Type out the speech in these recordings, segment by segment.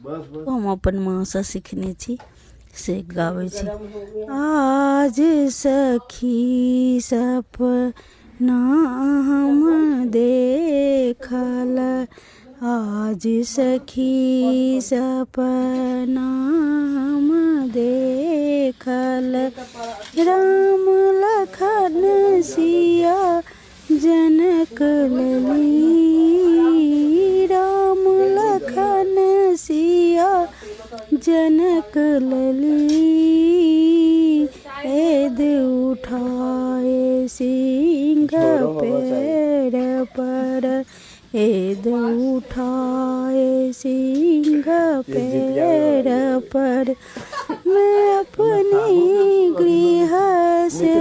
हम अपन माँ से सीखने छी से गाबै छी। आज सखी सपना हम देखल, आज सखी सपना हम देखल, राम लखन सिया जनक लली, राम लखन सिया जनक लली, एद उठाए सिंह पैर पर, एद उठाए सिंह पैर पर, मैं अपनी गृह से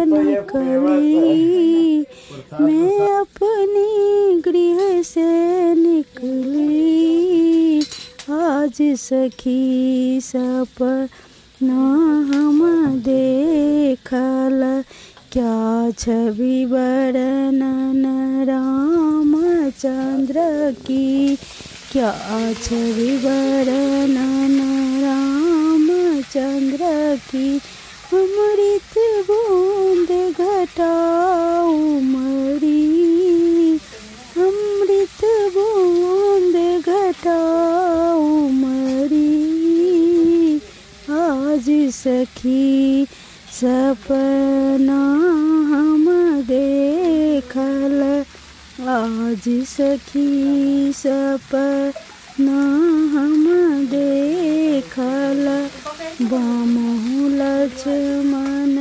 निकली, मैं अपनी गृह से निकली, आज सखी सपना हम देखल, क्या छवि वर्णन रामचंद्र की, क्या छवि वर्णन रामचंद्र की, अमृत बूंद घटाओ मरी, अमृत बूंद घटाओ मरी, आज सखी सपना हम देखल, आज सखी सपना हम देखल, बामहु लक्ष्मण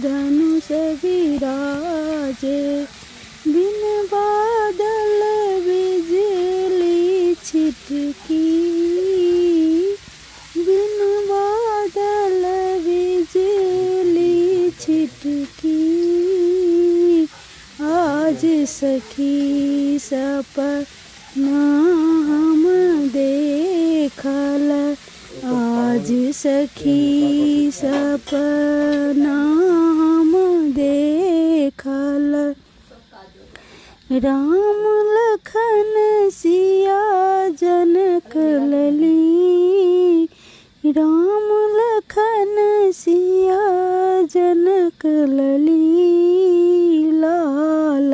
धनुष विराजे, बिन बादल बिजली छिटकी, बिन बादल बिजली छिटकी, आज सखी सपना हम देखल, आज सखी सपना हम देखल, राम लखन सिया जनक लली, राम लखन सिया जनक लली, लाल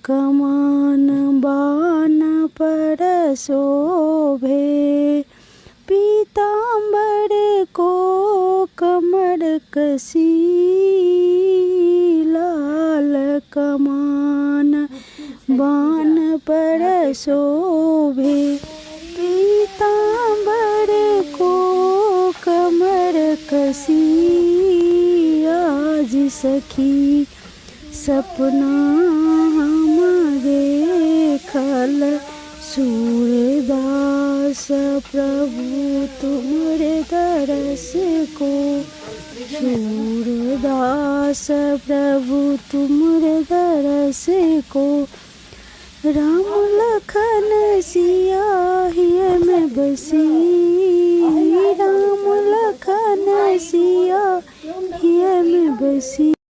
कमान बान पर शोभे, पीताम्बर को कमर कसी, लाल कमान बान पर शोभे, पीताम्बर को कमर कसी, आज सखी सपना हम देखल, सूरदास प्रभु तुमरे दरस को, सूरदास प्रभु तुमरे दरस को, राम लखन सिया हिय में बसी,